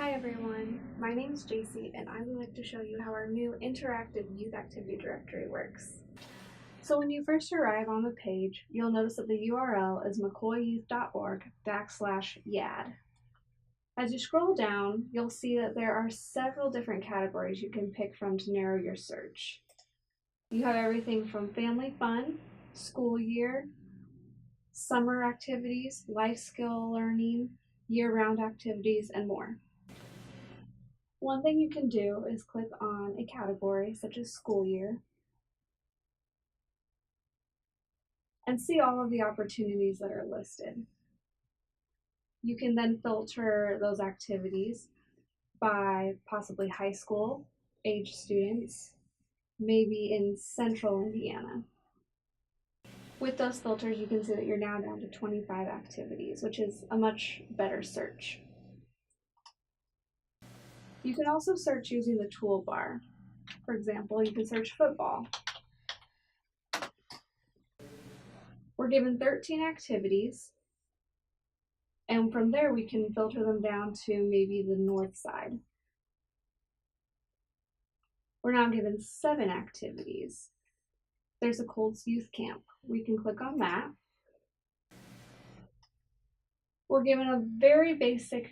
Hi everyone, my name is JC and I would like to show you how our new interactive youth activity directory works. So when you first arrive on the page, you'll notice that the URL is mccoyyouth.org/YAD. As you scroll down, you'll see that there are several different categories you can pick from to narrow your search. You have everything from family fun, school year, summer activities, life skill learning, year-round activities, and more. One thing you can do is click on a category such as school year and see all of the opportunities that are listed. You can then filter those activities by possibly high school age students, maybe in central Indiana. With those filters, you can see that you're now down to 25 activities, which is a much better search. You can also search using the toolbar. For example, you can search football. We're given 13 activities, and from there we can filter them down to maybe the north side. We're now given 7 activities. There's a Colts Youth Camp. We can click on that. We're given a very basic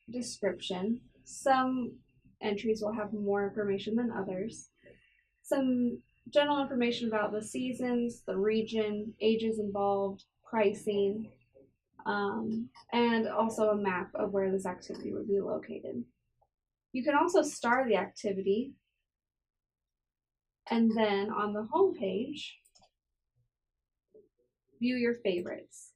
description. Some entries will have more information than others. Some general information about the seasons, the region, ages involved, pricing, and also a map of where this activity would be located. You can also star the activity, and then on the home page, view your favorites.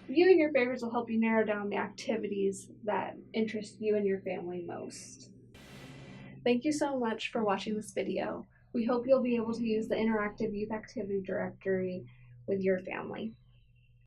Viewing your favorites will help you narrow down the activities that interest you and your family most. Thank you so much for watching this video. We hope you'll be able to use the Interactive Youth Activity Directory with your family.